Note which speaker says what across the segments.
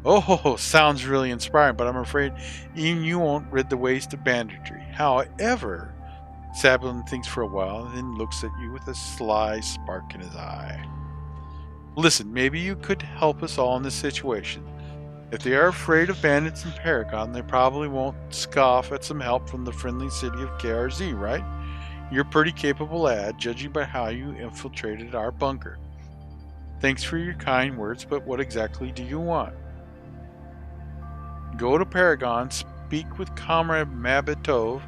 Speaker 1: Oh, sounds really inspiring, but I'm afraid even you won't rid the waste of banditry. However, Sablin thinks for a while and then looks at you with a sly spark in his eye. Listen, maybe you could help us all in this situation. If they are afraid of bandits in Paragon, they probably won't scoff at some help from the friendly city of KRZ, right? You're a pretty capable lad, judging by how you infiltrated our bunker. Thanks for your kind words, but what exactly do you want? Go to Paragon, speak with Comrade Mabitov.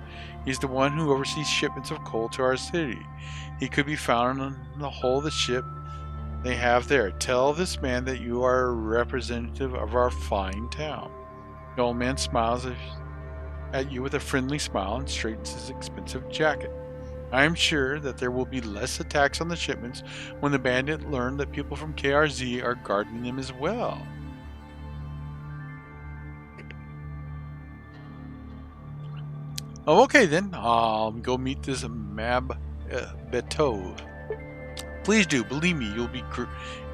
Speaker 1: He's the one who oversees shipments of coal to our city. He could be found on the hull of the ship they have there. Tell this man that you are a representative of our fine town. The old man smiles at you with a friendly smile and straightens his expensive jacket. I am sure that there will be less attacks on the shipments when the bandit learn that people from KRZ are guarding them as well. Oh, okay then. Go meet this Mab Betov. Please do. Believe me, you'll be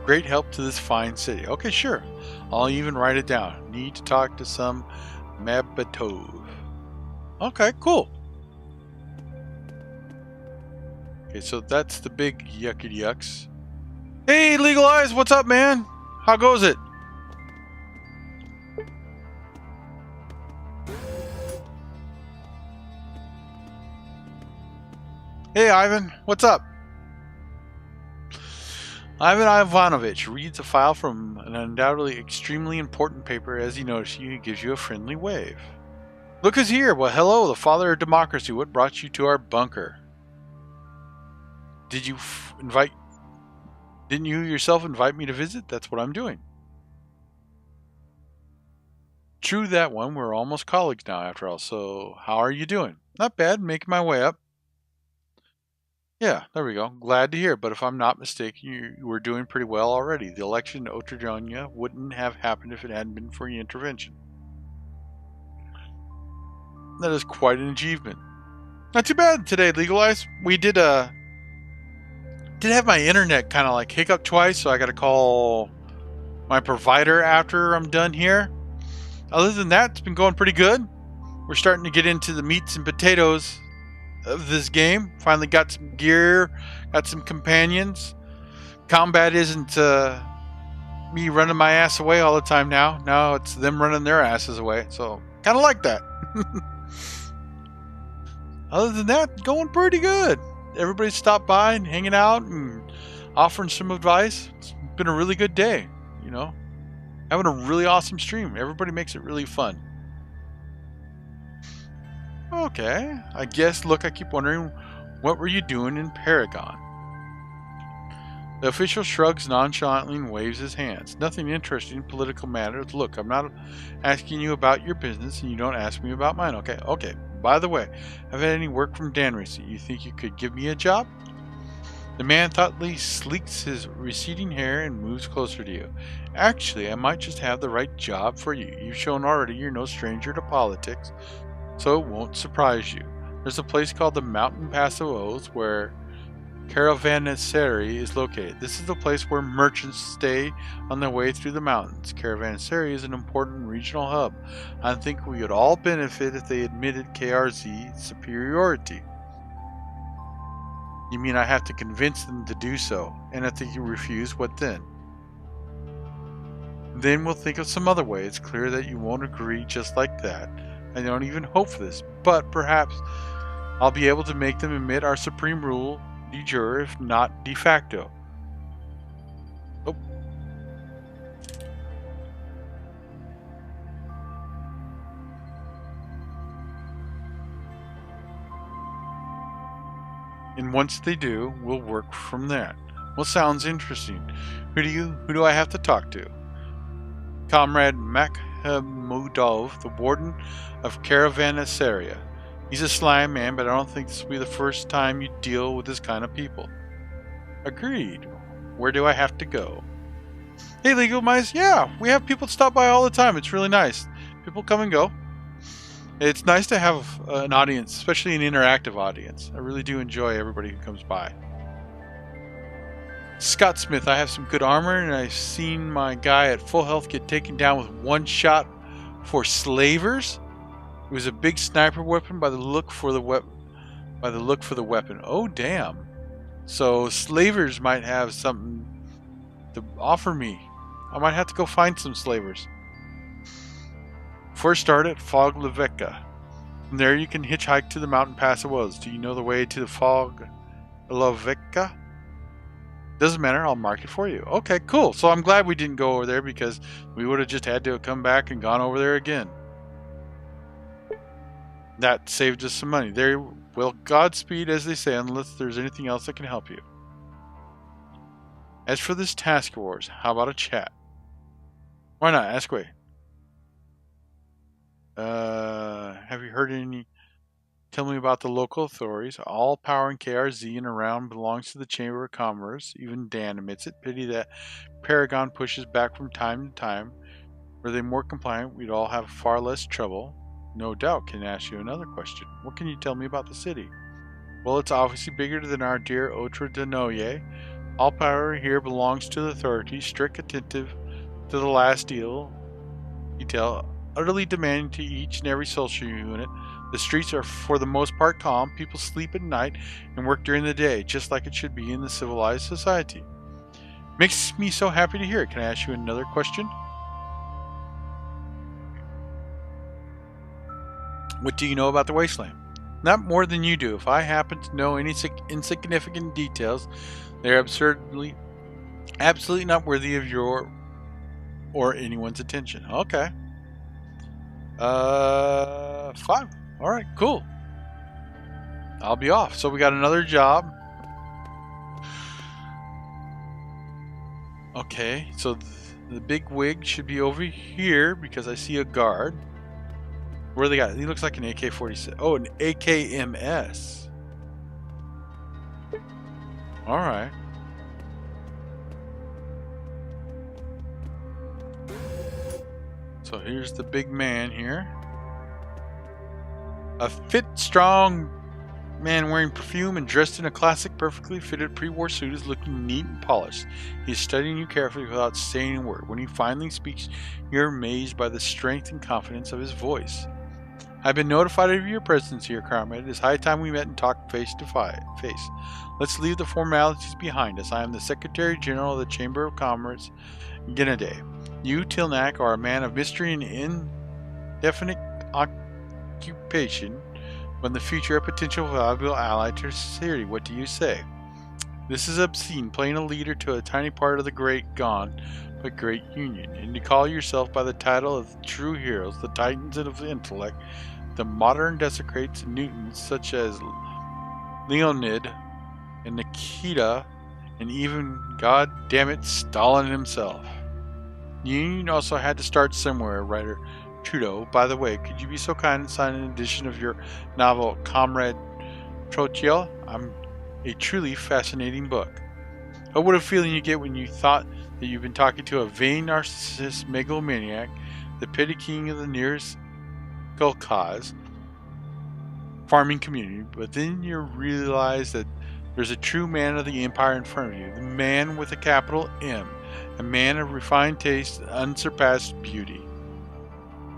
Speaker 1: great help to this fine city. Okay, sure. I'll even write it down. Need to talk to some Mab Betov. Okay, cool. Okay, so that's the big yucky yucks. Hey, Legal Eyes, what's up, man? How goes it? Hey, Ivan, what's up? Ivan Ivanovich reads a file from an undoubtedly extremely important paper. As he notices you, he gives you a friendly wave. Look who's here. Well, hello, the father of democracy. What brought you to our bunker? Didn't you yourself invite me to visit? That's what I'm doing. True that one. We're almost colleagues now, after all. So, how are you doing? Not bad. Making my way up. Yeah, there we go. Glad to hear. But if I'm not mistaken, you were doing pretty well already. The election in Otrajonia wouldn't have happened if it hadn't been for your intervention. That is quite an achievement. Not too bad today, Legalize. We did have my internet kind of like hiccup twice, so I got to call my provider after I'm done here. Other than that, it's been going pretty good. We're starting to get into the meats and potatoes of this game. Finally got some gear, got some companions. Combat isn't me running my ass away all the time now. Now it's them running their asses away. So kind of like that. Other than that, going pretty good. Everybody stopped by and hanging out and offering some advice. It's been a really good day, you know. Having a really awesome stream. Everybody makes it really fun. Okay, I guess, look, I keep wondering, what were you doing in Paragon? The official shrugs nonchalantly and waves his hands. Nothing interesting in political matters. Look, I'm not asking you about your business, and you don't ask me about mine, okay? Okay, by the way, have had any word from Dan recently? You think you could give me a job? The man thoughtfully sleeks his receding hair and moves closer to you. Actually, I might just have the right job for you. You've shown already you're no stranger to politics, so it won't surprise you. There's a place called the Mountain Pass of Oaths where Caravanserai is located. This is the place where merchants stay on their way through the mountains. Caravanserai is an important regional hub. I think we would all benefit if they admitted KRZ's superiority. You mean I have to convince them to do so? And if they refuse, what then? Then we'll think of some other way. It's clear that you won't agree just like that. I don't even hope for this, but perhaps I'll be able to make them admit our supreme rule de jure, if not de facto. Oh. And once they do, we'll work from that. Well, sounds interesting. Who do I have to talk to? Comrade Makhmudov, the warden of Caravanserai. He's a sly man, but I don't think this will be the first time you deal with this kind of people. Agreed. Where do I have to go? Hey, Legal Mice. Yeah, we have people stop by all the time. It's really nice. People come and go. It's nice to have an audience, especially an interactive audience. I really do enjoy everybody who comes by. Scott Smith, I have some good armor, and I've seen my guy at full health get taken down with one shot for slavers. It was a big sniper weapon by the look for the weapon. Oh damn! So slavers might have something to offer me. I might have to go find some slavers. First start at Fog Levecca. From there you can hitchhike to the mountain pass it was. Do you know the way to the Fog Levecca? Doesn't matter, I'll mark it for you. Okay, cool. So I'm glad we didn't go over there because we would have just had to have come back and gone over there again. That saved us some money. There, well, Godspeed, as they say, unless there's anything else that can help you. As for this task wars, how about a chat? Why not? Ask away. Have you heard any? Tell me about the local authorities. All power in KRZ and around belongs to the Chamber of Commerce. Even Dan admits it. Pity that Paragon pushes back from time to time. Were they more compliant, we'd all have far less trouble. No doubt. Can I ask you another question? What can you tell me about the city? Well, it's obviously bigger than our dear Otra de Noye. All power here belongs to the authorities, strict attentive to the last detail, utterly demanding to each and every social unit. The streets are for the most part calm, people sleep at night and work during the day, just like it should be in the civilized society. Makes me so happy to hear it. Can I ask you another question? What do you know about the wasteland? Not more than you do. If I happen to know any insignificant details, they're absolutely not worthy of your or anyone's attention. Okay. Fine. All right, cool. I'll be off. So we got another job. Okay, so the big wig should be over here because I see a guard. Where they got? He looks like an AK-47. Oh, an AKMS. All right. So here's the big man here. A fit, strong man wearing perfume and dressed in a classic, perfectly fitted pre-war suit is looking neat and polished. He is studying you carefully without saying a word. When he finally speaks, you're amazed by the strength and confidence of his voice. I've been notified of your presence here, Carmen. It is high time we met and talked face to face. Let's leave the formalities behind us. I am the Secretary General of the Chamber of Commerce, Gennady. You, Tilnak, are a man of mystery and indefinite occupation, but in the future a potential valuable ally to society. What do you say? This is obscene, playing a leader to a tiny part of the great gone, but great union, and to call yourself by the title of true heroes, the titans of intellect, the modern desecrates and Newtons such as Leonid and Nikita, and even, god damn it, Stalin himself. The union also had to start somewhere, writer Trudeau. By the way, could you be so kind and sign an edition of your novel Comrade Trotiel? I'm a truly fascinating book. Oh, what a feeling you get when you thought that you've been talking to a vain narcissist megalomaniac, the petty king of the nearest Gulkaz farming community, but then you realize that there's a true man of the empire in front of you, the man with a capital M, a man of refined taste and unsurpassed beauty.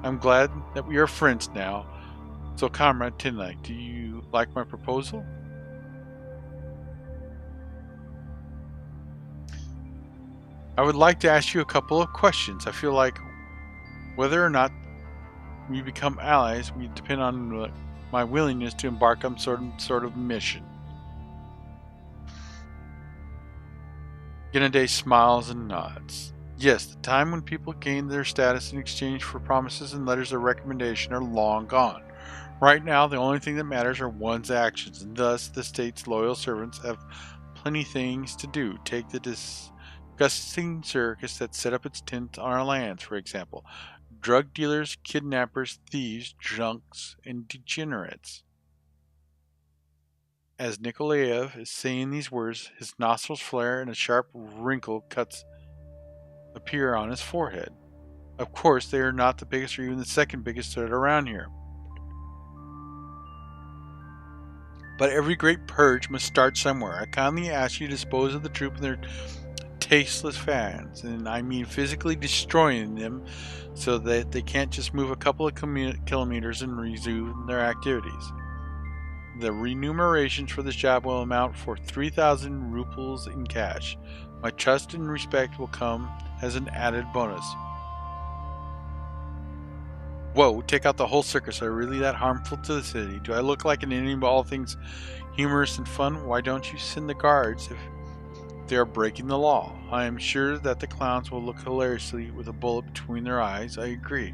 Speaker 1: I'm glad that we are friends now. So, Comrade Tilnak, do you like my proposal? I would like to ask you a couple of questions. I feel like whether or not we become allies, we depend on my willingness to embark on sort of mission. Gennady smiles and nods. Yes, the time when people gain their status in exchange for promises and letters of recommendation are long gone. Right now, the only thing that matters are one's actions, and thus the state's loyal servants have plenty things to do. Take the disgusting circus that set up its tent on our lands, for example. Drug dealers, kidnappers, thieves, drunks, and degenerates. As Nikolaev is saying these words, his nostrils flare and a sharp wrinkle appear on his forehead. Of course, they are not the biggest or even the second biggest threat around here. But every great purge must start somewhere. I kindly ask you to dispose of the troop and their tasteless fans, and I mean physically destroying them so that they can't just move a couple of kilometers and resume their activities. The remunerations for this job will amount for 3,000 rubles in cash. My trust and respect will come as an added bonus. Whoa, take out the whole circus. Are I really that harmful to the city? Do I look like an enemy of all things humorous and fun? Why don't you send the guards if they are breaking the law? I am sure that the clowns will look hilariously with a bullet between their eyes. I agree.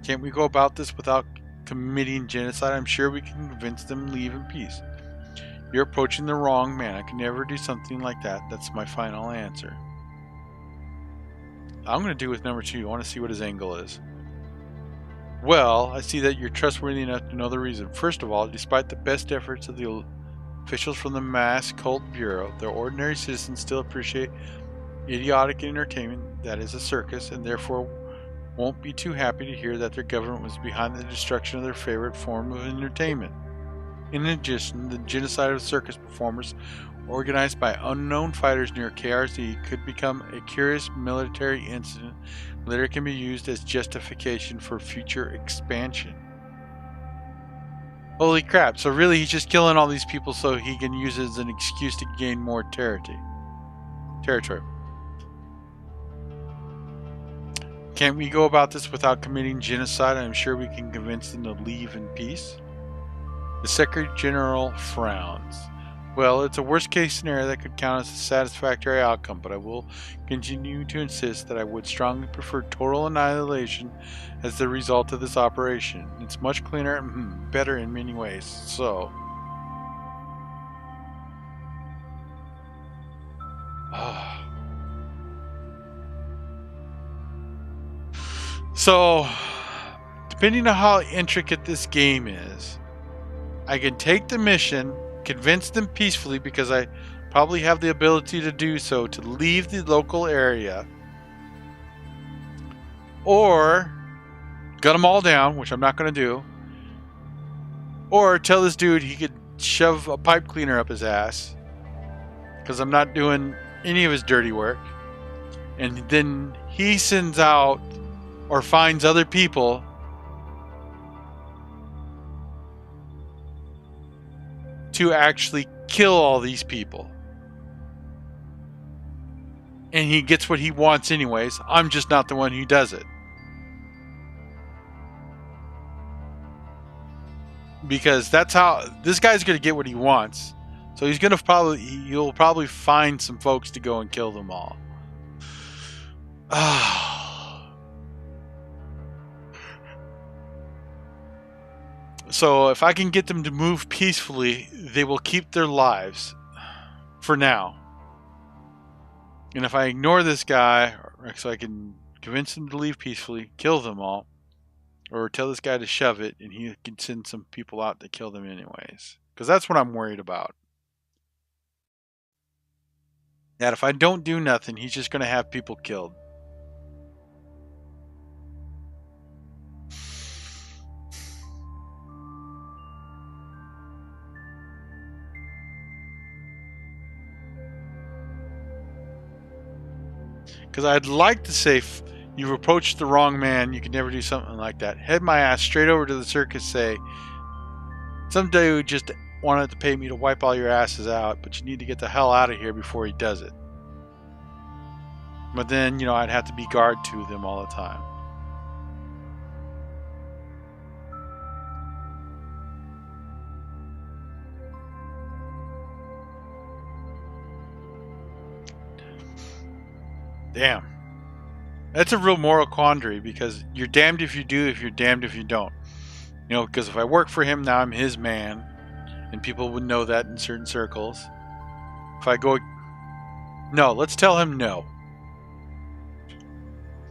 Speaker 1: Can't we go about this without committing genocide? I'm sure we can convince them to leave in peace. You're approaching the wrong man. I can never do something like that. That's my final answer. I'm going to do with number 2. I want to see what his angle is. Well, I see that you're trustworthy enough to know the reason. First of all, despite the best efforts of the officials from the Mass Cult Bureau, the ordinary citizens still appreciate idiotic entertainment that is a circus, and therefore won't be too happy to hear that their government was behind the destruction of their favorite form of entertainment. In addition, the genocide of circus performers organized by unknown fighters near KRZ could become a curious military incident later can be used as justification for future expansion. Holy crap, so really he's just killing all these people so he can use it as an excuse to gain more territory. Can't we go about this without committing genocide? I'm sure we can convince them to leave in peace. The Secretary General frowns. Well, it's a worst-case scenario that could count as a satisfactory outcome, but I will continue to insist that I would strongly prefer total annihilation as the result of this operation. It's much cleaner and better in many ways. So, depending on how intricate this game is, I can take the mission, convince them peacefully because I probably have the ability to do so, to leave the local area, or gun them all down, which I'm not going to do, or tell this dude he could shove a pipe cleaner up his ass because I'm not doing any of his dirty work, and then he sends out or finds other people to actually kill all these people. And he gets what he wants anyways. I'm just not the one who does it. Because that's how this guy's going to get what he wants. So he's going to he'll probably find some folks to go and kill them all. So if I can get them to move peacefully, they will keep their lives for now. And if I ignore this guy, so I can convince them to leave peacefully, kill them all, or tell this guy to shove it, and he can send some people out to kill them anyways. Because that's what I'm worried about. That if I don't do nothing, he's just going to have people killed. Because I'd like to say, you've approached the wrong man, you could never do something like that. Head my ass straight over to the circus, say, some dude just wanted to pay me to wipe all your asses out, but you need to get the hell out of here before he does it. But then, you know, I'd have to be guard to them all the time. Damn. That's a real moral quandary, because you're damned if you do, if you're damned if you don't. You know, because if I work for him, now I'm his man, and people would know that in certain circles. If I go... No, let's tell him no.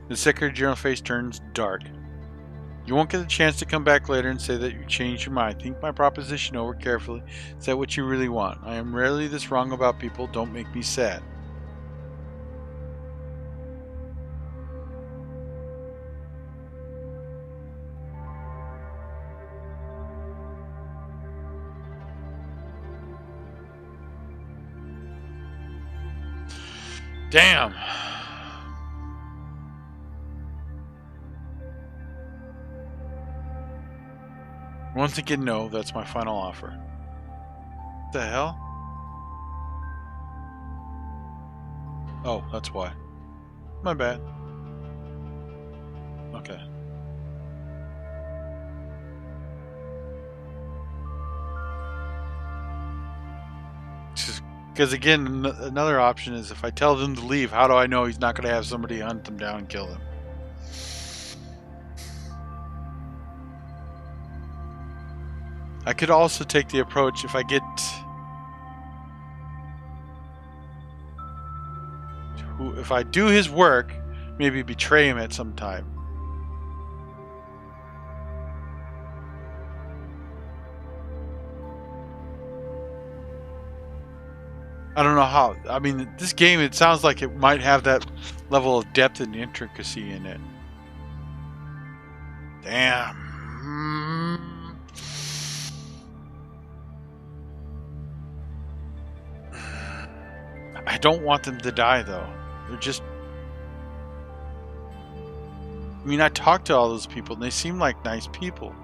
Speaker 1: The Secretary General's face turns dark. You won't get a chance to come back later and say that you changed your mind. Think my proposition over carefully. Is that what you really want? I am rarely this wrong about people. Don't make me sad. Damn. Once again, no, that's my final offer. What the hell? Oh, that's why. My bad. Okay. Because again, another option is if I tell them to leave, how do I know he's not going to have somebody hunt them down and kill them? I could also take the approach if I get... If I do his work, maybe betray him at some time. I don't know how. I mean, this game, it sounds like it might have that level of depth and intricacy in it. Damn. I don't want them to die, though. They're just... I mean, I talked to all those people, and they seem like nice people.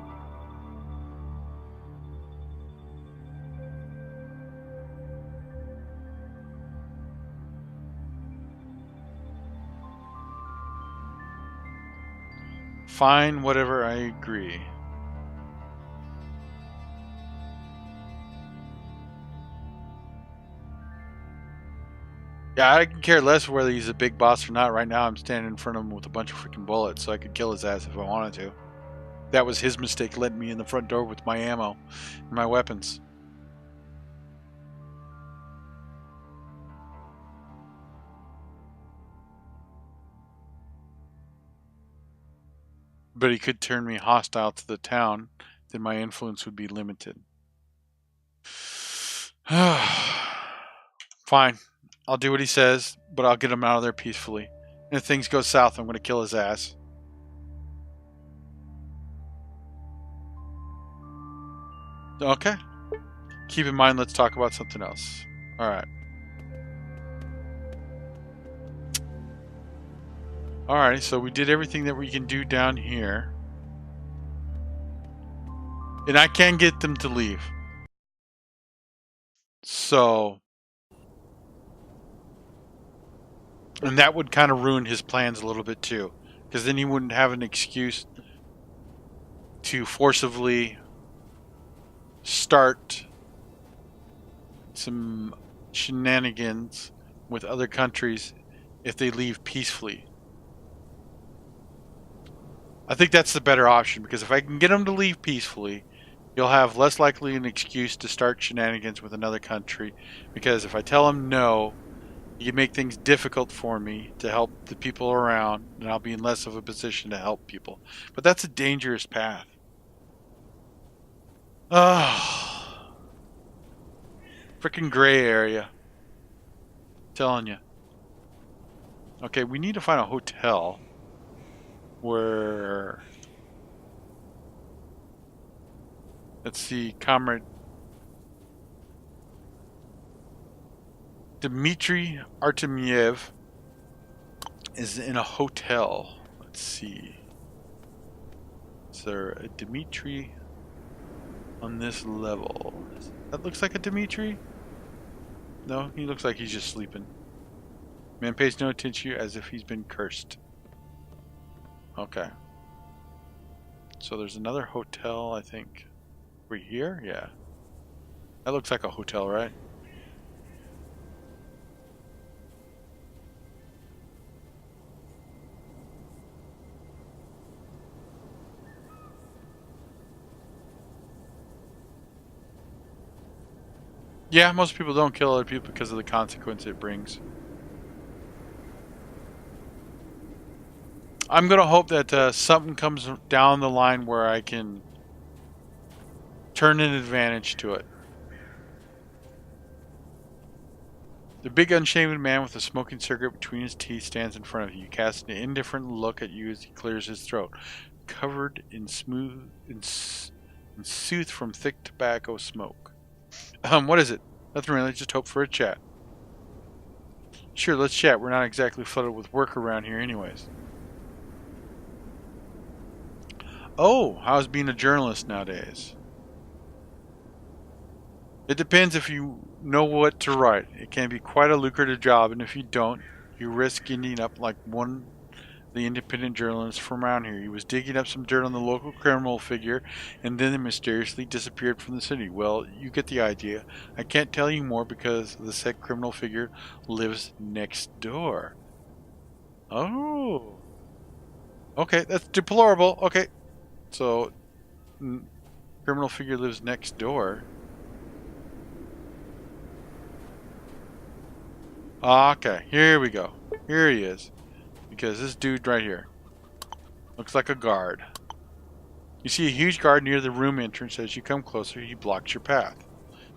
Speaker 1: Fine, whatever, I agree. Yeah, I can care less whether he's a big boss or not. Right now, I'm standing in front of him with a bunch of freaking bullets, so I could kill his ass if I wanted to. That was his mistake, letting me in the front door with my ammo and my weapons. But he could turn me hostile to the town, then my influence would be limited. Fine. I'll do what he says, but I'll get him out of there peacefully. And if things go south, I'm going to kill his ass. Okay. Keep in mind, let's talk about something else. Alright. Alright, so we did everything that we can do down here. And I can get them to leave. So... And that would kind of ruin his plans a little bit too. Because then he wouldn't have an excuse to forcibly start some shenanigans with other countries if they leave peacefully. I think that's the better option, because if I can get them to leave peacefully, you'll have less likely an excuse to start shenanigans with another country, because if I tell them no, you can make things difficult for me to help the people around, and I'll be in less of a position to help people. But that's a dangerous path. Oh, freaking gray area. I'm telling you. Okay, we need to find a hotel where... Let's see, Comrade Dmitry Artemyev is in a hotel. Let's see. Is there a Dmitry on this level? That looks like a Dmitry? No, he looks like he's just sleeping. Man pays no attention to you as if he's been cursed. Okay. So there's another hotel, I think. We're here? Yeah. That looks like a hotel, right? Yeah, most people don't kill other people because of the consequence it brings. I'm going to hope that something comes down the line where I can turn an advantage to it. The big unshaven man with a smoking cigarette between his teeth stands in front of you, casting an indifferent look at you as he clears his throat, covered in smooth and soothed from thick tobacco smoke. What is it? Nothing really, just hope for a chat. Sure, let's chat. We're not exactly flooded with work around here anyways. Oh, how's being a journalist nowadays? It depends if you know what to write. It can be quite a lucrative job, and if you don't, you risk ending up like one of the independent journalists from around here. He was digging up some dirt on the local criminal figure, and then mysteriously disappeared from the city. Well, you get the idea. I can't tell you more because the said criminal figure lives next door. Oh. Okay, that's deplorable. Okay. So, criminal figure lives next door. Okay, here we go. Here he is. Because this dude right here looks like a guard. You see a huge guard near the room entrance. As you come closer, he blocks your path.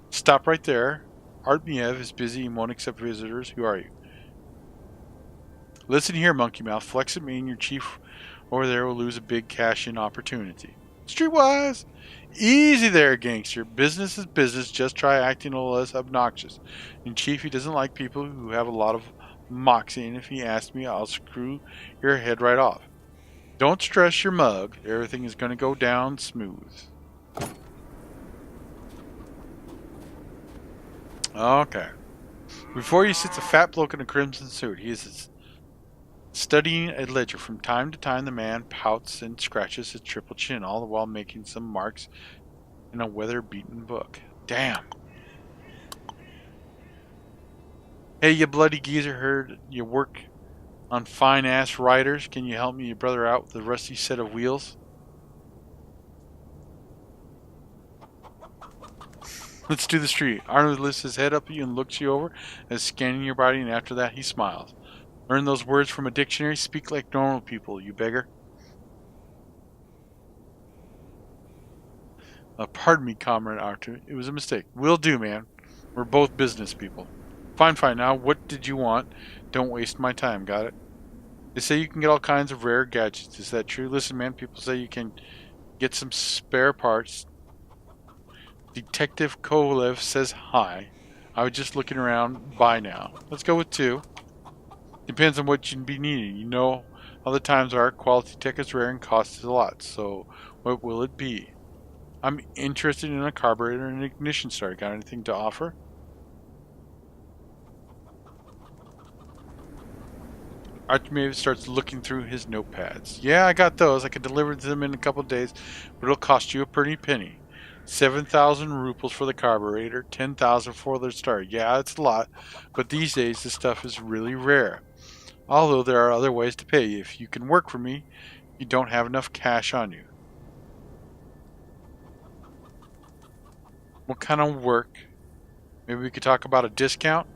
Speaker 1: Stop right there. Artmiev is busy and won't accept visitors. Who are you? Listen here, monkey mouth. Flex at me and your chief over there will lose a big cash-in opportunity. Streetwise! Easy there, gangster. Business is business. Just try acting a little less obnoxious. And chief, he doesn't like people who have a lot of moxie, and if he asks me, I'll screw your head right off. Don't stress your mug. Everything is going to go down smooth. Okay. Before you sits a fat bloke in a crimson suit. He is studying a ledger. From time to time, the man pouts and scratches his triple chin, all the while making some marks in a weather-beaten book. Damn. Hey, you bloody geezer, heard you work on fine-ass riders. Can you help me, your brother, out with a rusty set of wheels? Let's do the street. Arnold lifts his head up at you and looks you over as scanning your body, and after that he smiles. Learn those words from a dictionary. Speak like normal people, you beggar. Pardon me, Comrade Arthur. It was a mistake. Will do, man. We're both business people. Fine, fine. Now, what did you want? Don't waste my time. Got it? They say you can get all kinds of rare gadgets. Is that true? Listen, man. People say you can get some spare parts. Detective Kolev says hi. I was just looking around. Bye now. Let's go with 2. Depends on what you'd be needing. You know how the times are. Quality tech is rare and costs a lot. So, what will it be? I'm interested in a carburetor and an ignition starter. Got anything to offer? Archimave starts looking through his notepads. Yeah, I got those. I can deliver them in a couple of days, but it'll cost you a pretty penny. 7,000 rubles for the carburetor, 10,000 for the starter. Yeah, it's a lot, but these days this stuff is really rare. Although there are other ways to pay. If you can work for me, you don't have enough cash on you. What kind of work? Maybe we could talk about a discount?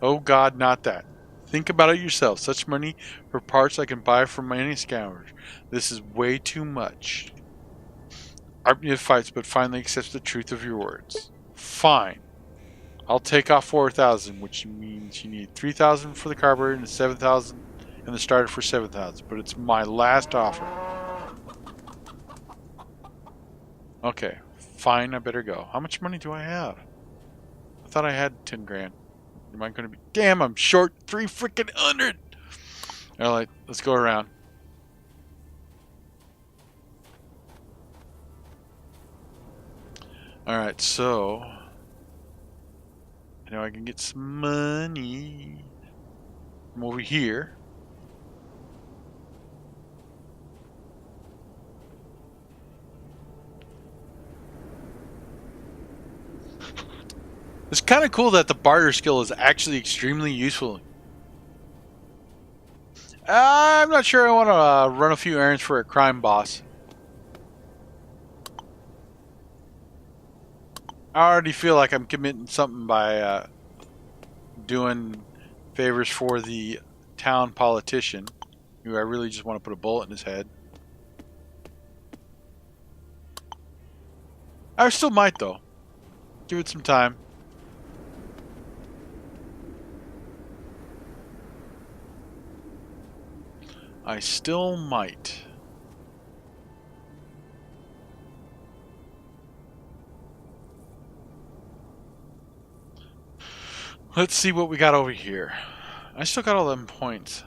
Speaker 1: Oh God, not that. Think about it yourself. Such money for parts I can buy from any scavengers. This is way too much. Arpnev fights, but finally accepts the truth of your words. Fine. I'll take off 4,000, which means you need 3,000 for the carburetor and 7,000 and the starter for 7,000. But it's my last offer. Okay, fine. I better go. How much money do I have? I thought I had 10 grand. Am I going to be... Damn, I'm short 300. Alright, let's go around. Alright, so... I know I can get some money from over here. It's kind of cool that the barter skill is actually extremely useful. I'm not sure I want to run a few errands for a crime boss. I already feel like I'm committing something by doing favors for the town politician, who I really just want to put a bullet in his head. I still might, though. Give it some time. I still might. Let's see what we got over here. I still got 11 points.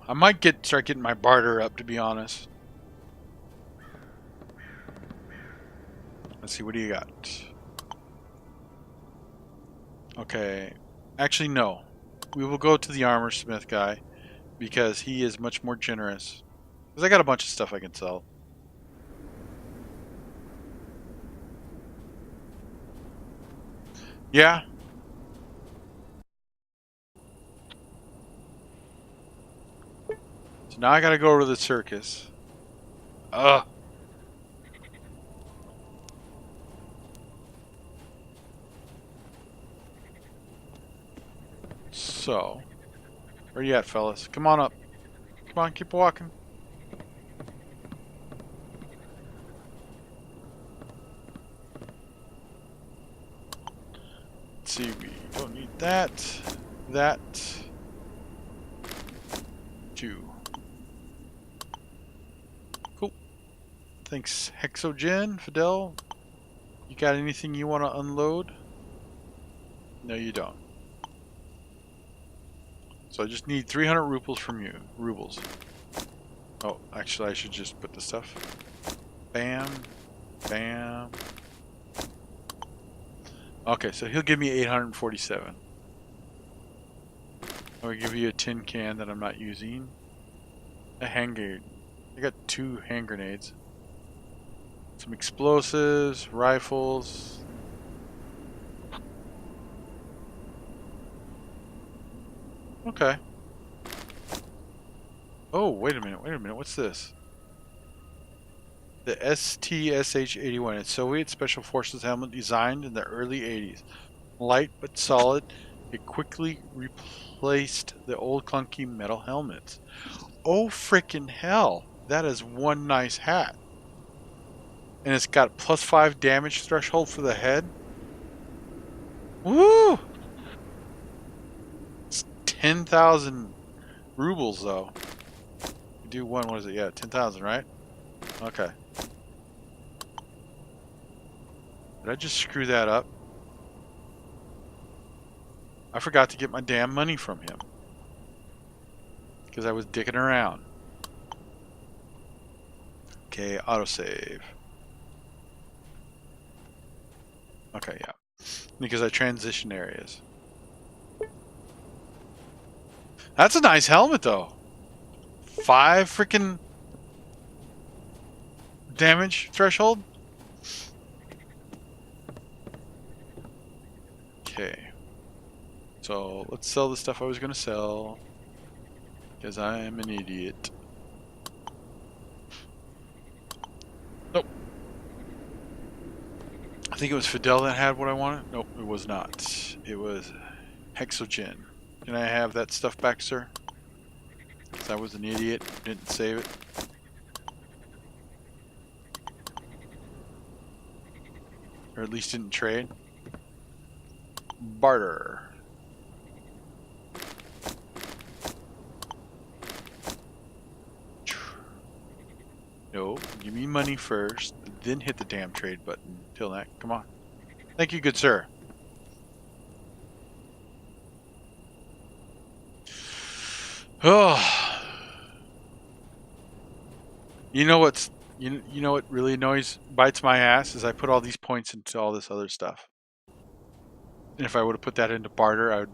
Speaker 1: I might start getting my barter up, to be honest. Let's see, what do you got? Okay. Actually, no. We will go to the armor smith guy because he is much more generous. Because I got a bunch of stuff I can sell. Yeah. So now I gotta go over to the circus. Ugh. So, where you at, fellas? Come on up. Come on, keep walking. Let's see, we don't need that. That. 2. Cool. Thanks, Hexogen. Fidel, you got anything you want to unload? No, you don't. So I just need 300 rubles from you. Rubles. Oh, actually, I should just put the stuff. Bam. Bam. Okay, so he'll give me 847. I'll give you a tin can that I'm not using. A hand grenade. I got 2 hand grenades. Some explosives, rifles. Okay. Oh, wait a minute, what's this? The STSH-81, a Soviet Special Forces helmet designed in the early 80s. Light but solid, it quickly replaced the old clunky metal helmets. Oh frickin' hell, that is one nice hat. And it's got +5 damage threshold for the head. Woo! It's 10,000 rubles though. You do one, what is it? Yeah, 10,000, right? Okay. Did I just screw that up? I forgot to get my damn money from him. Because I was dicking around. Okay, autosave. Okay, yeah. Because I transition areas. That's a nice helmet, though. 5 freaking damage threshold? Okay. So, let's sell the stuff I was going to sell. Because I am an idiot. Nope. I think it was Fidel that had what I wanted. Nope, it was not. It was Hexogen. Can I have that stuff back, sir? Because I was an idiot. Didn't save it. Or at least didn't trade. Barter. No, give me money first, then hit the damn trade button. Tilnak, come on. Thank you, good sir. Oh, you know what's you know what really bites my ass is I put all these points into all this other stuff. And if I would have put that into barter, I would